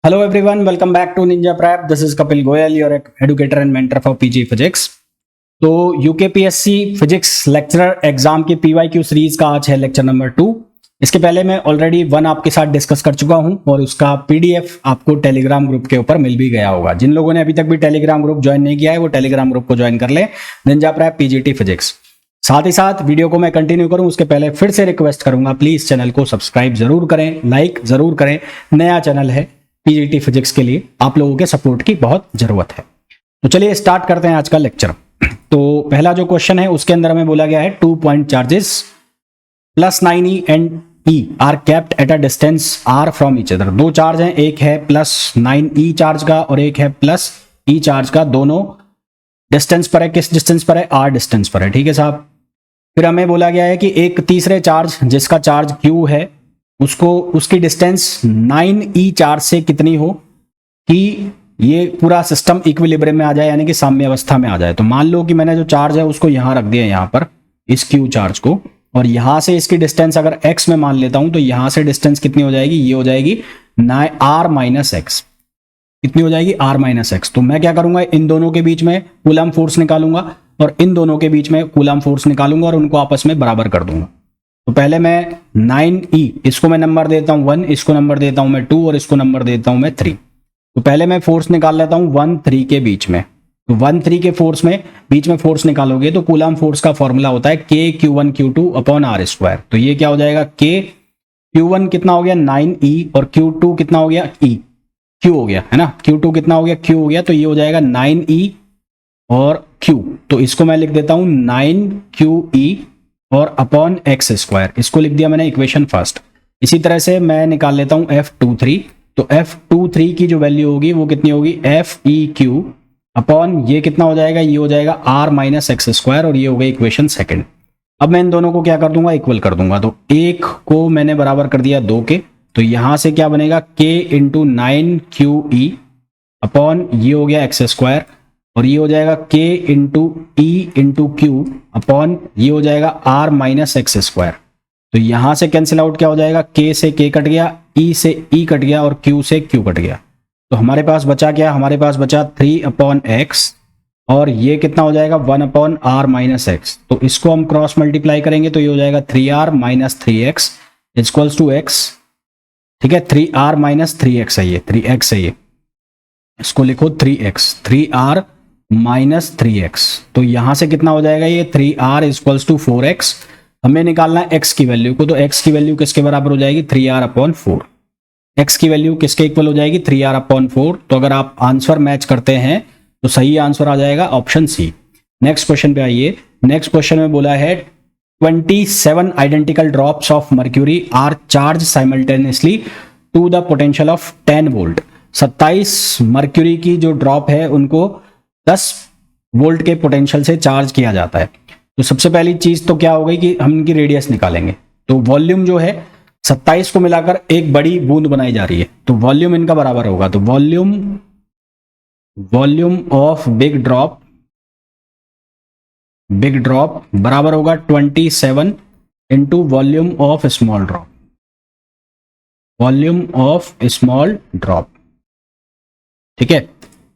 Hello everyone, welcome back to Ninja Prep. This is Kapil Goyal, your educator and mentor for PG Physics. तो UKPSC physics lecturer exam की PYQ series का आज है lecture number 2। इसके पहले मैं already 1 आपके साथ डिस्कस कर चुका हूं और उसका पीडीएफ आपको टेलीग्राम ग्रुप के ऊपर मिल भी गया होगा। जिन लोगों ने अभी तक भी टेलीग्राम ग्रुप ज्वाइन नहीं किया है वो टेलीग्राम ग्रुप को ज्वाइन कर ले, निंजा प्रैप पीजीटी फिजिक्स। साथ ही साथ वीडियो को मैं कंटिन्यू करूं उसके पहले फिर से रिक्वेस्ट करूंगा, प्लीज चैनल को सब्सक्राइब जरूर करें, लाइक जरूर करें। नया चैनल है पीजीटी फिजिक्स के लिए आप लोगों के सपोर्ट की बहुत जरूरत है। तो चलिए स्टार्ट करते हैं आज का लेक्चर। तो पहला जो क्वेश्चन है उसके अंदर हमें बोला गया है 2 point charges plus 9e and e are kept at a distance r from each other. दो चार्ज हैं, एक है प्लस 9e चार्ज का और एक है प्लस e चार्ज का। दोनों डिस्टेंस पर है। किस डिस्टेंस पर है? r डिस्टेंस पर है। ठीक है साहब। फिर हमें बोला गया है कि एक तीसरे चार्ज जिसका चार्ज q है उसकी डिस्टेंस 9e चार्ज से कितनी हो कि ये पूरा सिस्टम इक्विलिब्रियम में आ जाए, यानी कि साम्य अवस्था में आ जाए। तो मान लो कि मैंने जो चार्ज है उसको यहां रख दिया, यहां पर इस q चार्ज को, और यहां से इसकी डिस्टेंस अगर x में मान लेता हूं तो यहां से डिस्टेंस कितनी हो जाएगी? ये हो जाएगी r माइनस एक्स। कितनी हो जाएगी? r minus x. तो मैं क्या करूंगा, इन दोनों के बीच में कूलम फोर्स निकालूंगा और इन दोनों के बीच में कूलम फोर्स निकालूंगा और उनको आपस में बराबर कर दूंगा। तो पहले मैं 9e, इसको मैं नंबर देता हूं 1, इसको नंबर देता हूं मैं 2 और इसको नंबर देता हूं मैं 3। तो पहले मैं फोर्स निकाल लेता हूं 1 3 के बीच में। तो 1 3 के फोर्स में बीच में फोर्स निकालोगे तो कूलम फोर्स का फॉर्मूला होता है k q1 q2 upon r square. तो ये क्या हो जाएगा? k q1 कितना हो गया? 9e और q2 कितना हो गया? e q हो गया, है ना। q2 कितना हो गया? q हो गया। तो ये हो जाएगा 9e और q। तो इसको मैं लिख देता हूं 9qe और अपॉन एक्स स्क्वायर। इसको लिख दिया मैंने इक्वेशन फर्स्ट। इसी तरह से मैं निकाल लेता हूं F23। तो F23 की जो वैल्यू होगी वो कितनी होगी? FeQ अपॉन ये कितना हो जाएगा? ये हो जाएगा r माइनस एक्स स्क्वायर और ये हो गई इक्वेशन सेकंड। अब मैं इन दोनों को क्या कर दूंगा? इक्वल कर दूंगा। तो एक को मैंने बराबर कर दिया 2 के, तो यहां से क्या बनेगा? k इंटू 9qe अपॉन ये हो गया एक्स स्क्वायर और ये हो जाएगा k into E into Q upon ये हो जाएगा r माइनस एक्स स्क्वायर। तो यहां से कैंसिल आउट क्या हो जाएगा? k से k कट गया, e से e कट गया और q से q कट गया। तो हमारे पास बचा क्या? हमारे पास बचा 3 अपॉन एक्स और ये कितना हो जाएगा? 1 अपॉन r माइनस एक्स। तो इसको हम क्रॉस मल्टीप्लाई करेंगे तो ये हो जाएगा 3r minus 3x equals to x। ठीक है, 3r माइनस 3x है, ये 3x है, ये इसको लिखो 3x, 3r माइनस 3x। तो यहां से कितना हो जाएगा? ये 3r इक्वल्स टू 4x। हमें निकालना है x की वैल्यू को, तो x की वैल्यू किसके बराबर हो जाएगी? 3r upon 4। x की वैल्यू किसके इक्वल हो जाएगी? 3r upon 4। तो अगर आप आंसर मैच करते हैं तो सही आंसर आ जाएगा ऑप्शन सी। नेक्स्ट क्वेश्चन पे आइए। नेक्स्ट क्वेश्चन में बोला है 27 identical drops of mercury are charge simultaneously to the potential of 10 volt. 27 mercury की जो ड्रॉप है उनको 10 वोल्ट के पोटेंशियल से चार्ज किया जाता है। तो सबसे पहली चीज तो क्या हो गई कि हम इनकी रेडियस निकालेंगे। तो वॉल्यूम जो है 27 को मिलाकर एक बड़ी बूंद बनाई जा रही है, तो वॉल्यूम इनका बराबर होगा। तो वॉल्यूम ऑफ बिग ड्रॉप बराबर होगा 27 into volume of small drop. ठीक है,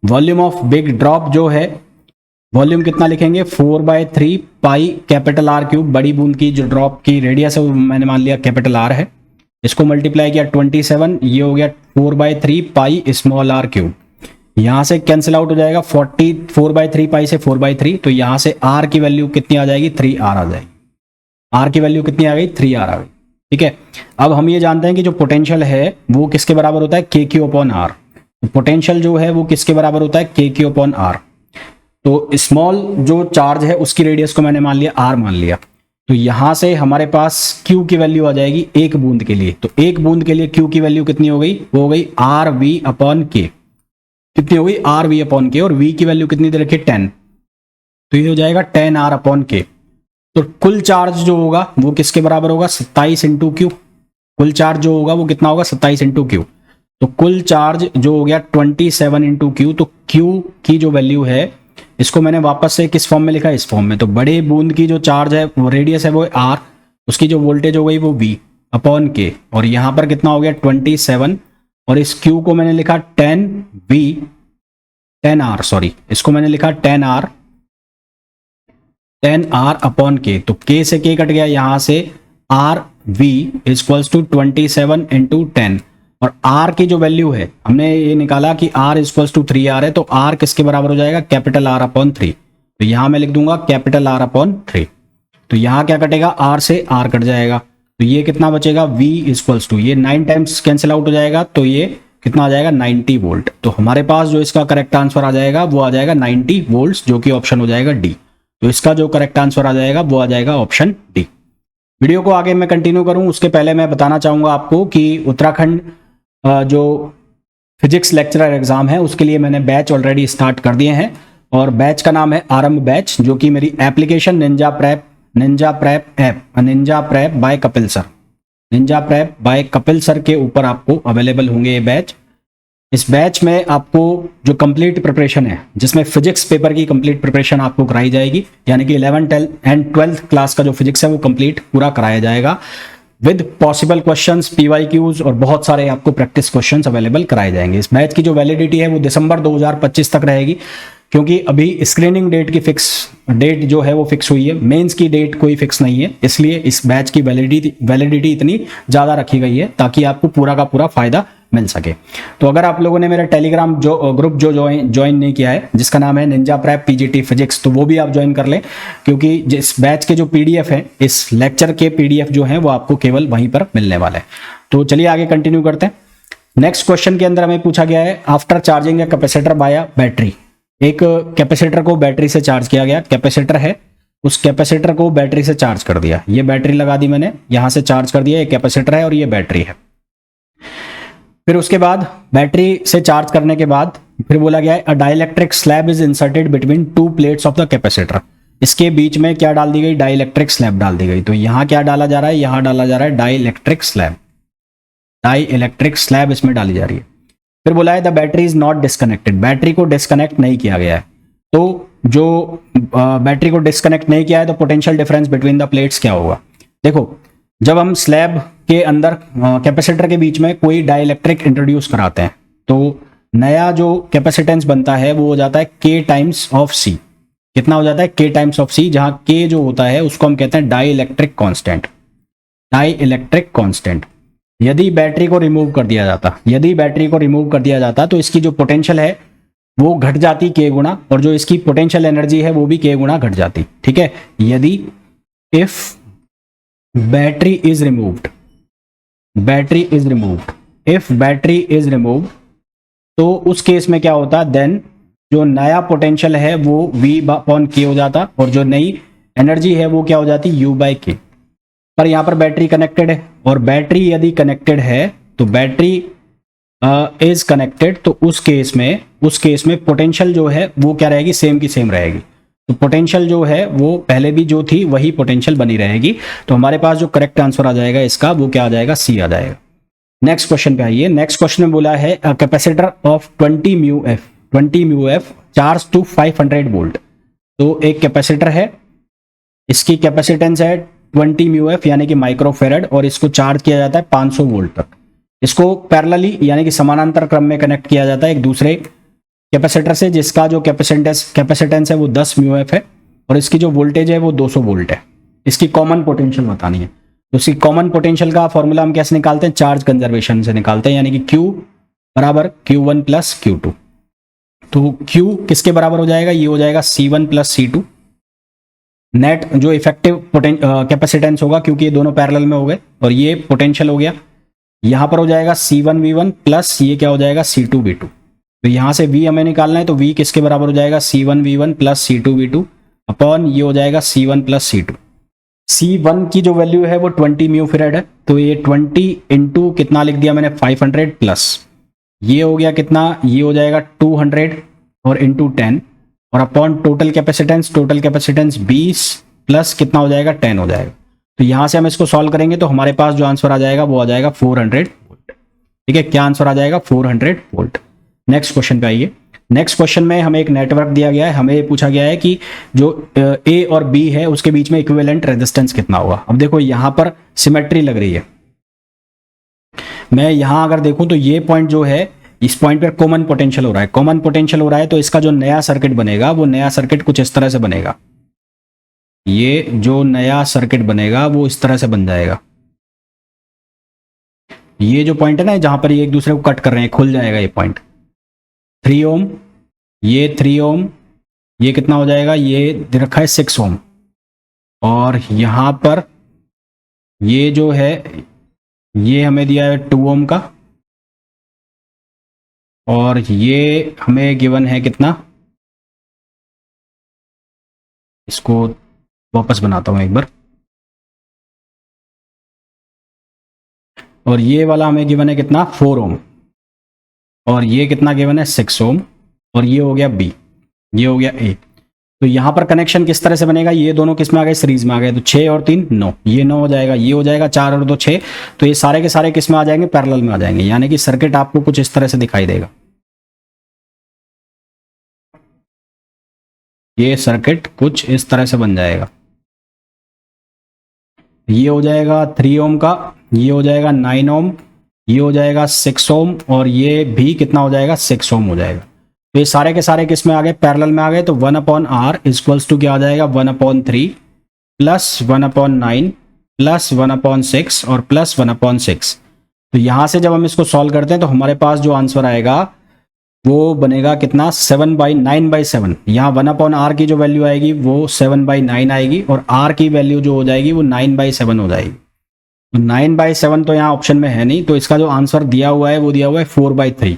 वॉल्यूम ऑफ बिग ड्रॉप जो है, वॉल्यूम कितना लिखेंगे? 4/3 पाई कैपिटल आर क्यूब। बड़ी बूंद की जो ड्रॉप की रेडियस है वो मैंने मान लिया कैपिटल आर है। इसको मल्टीप्लाई किया 27, ये हो गया 4/3 पाई स्मॉल आर क्यूब। यहां से कैंसिल आउट हो जाएगा 4/3 पाई से 4/3। तो यहां से आर की वैल्यू कितनी आ जाएगी? 3r आ जाएगी। आर की वैल्यू कितनी आ गई? 3r आ गई। ठीक है, अब हम ये जानते हैं कि जो पोटेंशियल है वो किसके बराबर होता है? KQ upon R। पोटेंशियल जो है वो किसके बराबर होता है? KQ upon R। तो स्मॉल जो चार्ज है उसकी रेडियस को मैंने मान लिया r मान लिया। तो यहां से हमारे पास Q की वैल्यू आ जाएगी एक बूंद के लिए। तो एक बूंद के लिए Q की वैल्यू कितनी हो गई? वो हो गई RV अपॉन K। कितनी हो गई? RV upon K। और V की वैल्यू कितनी दे रखी? 10। तो ये हो जाएगा 10R अपॉन K। तो कुल चार्ज जो होगा वो किसके बराबर होगा? 27 इंटू क्यू। कुल चार्ज जो होगा वो कितना होगा? 27 इंटू क्यू। तो कुल चार्ज जो हो गया 27 इंटू क्यू। तो क्यू की जो वैल्यू है इसको मैंने वापस से किस फॉर्म में लिखा है? इस फॉर्म में। तो बड़े बूंद की जो चार्ज है वो रेडियस है वो r, उसकी जो वोल्टेज हो गई वो v अपॉन के। और यहां पर कितना हो गया? 27 और इस Q को मैंने लिखा 10R, सॉरी इसको मैंने लिखा 10R अपॉन K। तो K से K कट गया, यहां से RV इक्वल्स टू 27 इंटू 10, और R की जो वैल्यू है हमने ये निकाला कि R इक्वल्स टू 3R है, तो R किसके बराबर हो जाएगा, कैपिटल R अपॉन 3। तो यहां मैं लिख दूंगा कैपिटल R अपॉन 3। तो यहां क्या कटेगा, R से R कट जाएगा, तो ये कितना बचेगा, V इक्वल्स टू, ये 9 टाइम्स कैंसिल आउट हो जाएगा, तो ये कितना आ जाएगा, 90 वोल्ट। तो हमारे पास जो इसका करेक्ट आंसर आ जाएगा वो आ जाएगा 90 वोल्ट्स, जो कि ऑप्शन हो जाएगा डी। तो इसका जो करेक्ट आंसर आ जाएगा वो आ जाएगा ऑप्शन डी। वीडियो को आगे मैं कंटिन्यू करूं उसके पहले मैं बताना चाहूंगा आपको कि उत्तराखंड जो फिजिक्स लेक्चरर एग्जाम है उसके लिए मैंने बैच ऑलरेडी स्टार्ट कर दिए हैं, और बैच का नाम है आरंभ बैच, जो कि मेरी application ninja prep app, ninja prep by Kapil sir, ninja prep by Kapil sir के ऊपर आपको अवेलेबल होंगे ये बैच। इस बैच में आपको जो कंप्लीट प्रिपरेशन है, जिसमें फिजिक्स पेपर की कंप्लीट प्रिपरेशन आपको कराई जाएगी, यानी कि 11th एंड 12th क्लास का जो फिजिक्स है वो कंप्लीट पूरा कराया जाएगा, विद पॉसिबल क्वेश्चंस, PYQs और बहुत सारे आपको प्रैक्टिस क्वेश्चंस अवेलेबल कराए जाएंगे। इस बैच की जो वैलिडिटी है वो दिसंबर 2025 तक रहेगी, क्योंकि अभी स्क्रीनिंग डेट की फिक्स डेट जो है वो फिक्स हुई है, मेंस की डेट कोई फिक्स नहीं है, इसलिए इस बैच की वैलिडिटी इतनी ज़्यादा रखी गई है ताकि आपको पूरा का पूरा फायदा मिल सके। तो अगर आप लोगों ने मेरा टेलीग्राम ग्रुप जो ज्वाइन नहीं किया है, जिसका नाम है निंजा प्रेप PGT फिजिक्स, तो वो भी आप ज्वाइन कर लें, क्योंकि जिस बैच के जो PDF है, इस लेक्चर के PDF जो है वो आपको केवल वहीं पर मिलने वाले हैं। तो चलिए आगे कंटिन्यू करते हैं। नेक्स्ट क्वेश्चन के अंदर हमें पूछा गया है, after charging a capacitor bye battery, एक कैपेसिटर को बैटरी से चार्ज किया गया, कैपेसिटर है, उस कैपेसिटर को बैटरी से चार्ज कर दिया, ये बैटरी लगा दी मैंने, यहां से चार्ज कर दिया, ये कैपेसिटर है और ये बैटरी है। फिर उसके बाद बैटरी से चार्ज करने के बाद फिर बोला गया है, अ dielectric slab is inserted between two plates of the capacitor, इसके बीच में क्या डाल दी गई, डाइलेक्ट्रिक स्लैब डाल दी गई। तो यहां क्या डाला जा रहा है, यहां डाला जा रहा है डाइलेक्ट्रिक स्लैब, डाइलेक्ट्रिक स्लैब इसमें डाली जा रही है। फिर बोला है the battery is not disconnected, battery को डिस्कनेक्ट नहीं किया गया है, तो जो बैटरी को डिस्कनेक्ट नहीं किया है तो potential difference between the plates क्या होगा। देखो, जब हम स्लैब के अंदर कैपेसिटर के बीच में कोई डाइलेक्ट्रिक इंट्रोड्यूस कराते हैं तो नया जो कैपेसिटेंस बनता है वो हो जाता है K टाइम्स ऑफ C। कितना हो जाता है, K टाइम्स ऑफ C, जहां K जो होता है उसको हम कहते हैं डाइलेक्ट्रिक कांस्टेंट, डाइलेक्ट्रिक कांस्टेंट। यदि बैटरी को रिमूव कर दिया जाता तो इसकी जो पोटेंशियल है वो घट जाती K गुना, और जो इसकी पोटेंशियल एनर्जी है वो भी K गुना घट जाती। ठीक है, यदि if battery is removed, if battery is removed, तो उस केस में क्या होता, देन जो नया पोटेंशियल है वो V/K हो जाता, और जो नई एनर्जी है वो क्या हो जाती, U/K। पर यहां पर बैटरी कनेक्टेड है, और बैटरी यदि कनेक्टेड है तो बैटरी इज कनेक्टेड, तो उस केस में पोटेंशियल जो है वो क्या रहेगी, सेम की सेम रहेगी। तो पोटेंशियल जो है वो पहले भी जो थी वही पोटेंशियल बनी रहेगी। तो हमारे पास जो करेक्ट आंसर आ जाएगा इसका वो क्या आ जाएगा, C आ जाएगा। नेक्स्ट क्वेश्चन पे आइए। नेक्स्ट क्वेश्चन में बोला है capacitor of 20 mu F charge to 500 volt. तो एक कैपेसिटर है, इसकी कैपेसिटेंस है 20 म्यू एफ यानी कि माइक्रोफेरेड, और इसको चार्ज किया जाता है 500 वोल्ट तक। इसको पैरेलली यानी कि समानांतर क्रम में कनेक्ट किया जाता है एक दूसरे कैपेसिटर से, जिसका जो कैपेसिटेंस है वो 10 म्यू एफ है, और इसकी जो वोल्टेज है वो 200 वोल्ट है। इसकी कॉमन पोटेंशियल बतानी है, तो इसकी कॉमन पोटेंशियल का फॉर्मूला हम कैसे निकालते हैं, चार्ज कंजर्वेशन से निकालते हैं, यानी कि Q बराबर Q1 प्लस Q2। तो Q किसके बराबर हो जाएगा, ये हो जाएगा C1 प्लस C2। नेट जो इफेक्टिव कैपेसिटेंस होगा, क्योंकि ये दोनों पैरेलल में हो गए, और ये पोटेंशियल हो गया, यहां पर हो जाएगा C1V1 प्लस ये क्या हो जाएगा C2V2। तो यहां से V हमें निकालना है, तो V किसके बराबर हो जाएगा, C1V1 प्लस C2V2 अपॉन ये हो जाएगा C1 प्लस C2। C1 की जो वैल्यू है वो 20 म्यू फेरेड है, तो ये 20 इंटू कितना लिख दिया मैंने 500 प्लस ये हो गया कितना, ये हो जाएगा 200 और इंटू 10 और अपॉन टोटल कैपेसिटेंस 20 प्लस कितना हो जाएगा 10 हो जाएगा। तो यहां से हम इसको सॉल्व करेंगे तो हमारे पास जो आंसर आ जाएगा वो आ जाएगा 400 वोल्ट। ठीक है, क्या आंसर आ जाएगा 400 वोल्ट। नेक्स्ट क्वेश्चन पे आइए। नेक्स्ट क्वेश्चन में हमें एक नेटवर्क दिया गया है, हमें पूछा गया है कि जो A और B है उसके बीच में इक्विवेलेंट रेजिस्टेंस कितना होगा। अब देखो यहां पर सिमेट्री लग रही है, मैं यहां अगर देखूं तो ये पॉइंट जो है, इस पॉइंट पर कॉमन पोटेंशियल हो रहा है, कॉमन पोटेंशियल हो रहा है, तो इसका जो नया सर्किट बनेगा वो नया सर्किट कुछ इस तरह से बनेगा। ये जो नया सर्किट बनेगा वो इस तरह से बन जाएगा। ये जो पॉइंट है ना जहां पर ये एक दूसरे को कट कर रहे हैं, खुल जाएगा ये पॉइंट। 3 ओम, ये 3 ओम, ये कितना हो जाएगा, ये दे रखा है 6 ओम, और यहां पर ये जो है ये हमें दिया है 2 ओम का, और ये हमें गिवन है कितना, इसको वापस बनाता हूं एक बार, और ये वाला हमें गिवन है कितना 4 ओम, और ये कितना गिवन है 6 ओम, और ये हो गया बी, ये हो गया ए। तो यहां पर कनेक्शन किस तरह से बनेगा, ये दोनों किस में आ गए, सीरीज में आ गए, तो 6 और 3 9, ये 9 हो जाएगा, ये हो जाएगा 4 और 2 6, तो ये सारे के सारे किस में आ जाएंगे, पैरेलल में आ जाएंगे, यानी कि सर्किट आपको कुछ इस तरह से दिखाई देगा। ये सर्किट कुछ इस तरह से बन जाएगा। ये हो जाएगा 3 ओम का, ये हो जाएगा 9 ओम, ये हो जाएगा 6 ओम, और ये भी कितना हो जाएगा 6 ओम हो जाएगा। तो ये सारे के सारे किस में आ गए, पैरेलल में आ गए, तो 1/r इक्वल्स टू क्या आ जाएगा 1/3 प्लस 1/9 प्लस 1/6 और प्लस 1/6। तो यहां से जब हम इसको सॉल्व करते हैं तो हमारे पास जो आंसर आएगा वो बनेगा कितना 9/7। यहाँ 1/r की जो वैल्यू आएगी वो 7/9 आएगी, और r की वैल्यू जो हो जाएगी वो 9/7 हो जाएगी। तो 9/7 तो यहाँ ऑप्शन में है नहीं, तो इसका जो आंसर दिया हुआ है वो दिया हुआ है 4/3।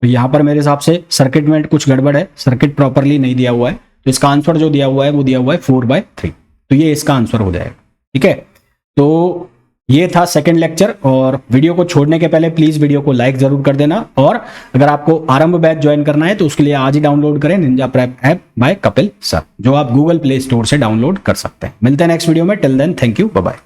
तो यहाँ पर मेरे हिसाब से सर्किट में कुछ गड़बड़ है, सर्किट प्रॉपरली नहीं दिया हुआ है, तो इसका आंसर जो दिया हुआ है वो दिया हुआ है 4/3। तो ये इसका आंसर हो जाएगा। ठीक है, तो ये था सेकंड लेक्चर, और वीडियो को छोड़ने के पहले प्लीज वीडियो को लाइक जरूर कर देना, और अगर आपको आरंभ बैच ज्वाइन करना है तो उसके लिए आज ही डाउनलोड करें ninja prep app by Kapil sir, जो आप गूगल प्ले स्टोर से डाउनलोड कर सकते हैं। मिलते हैं नेक्स्ट वीडियो में, till then thank you, bye bye.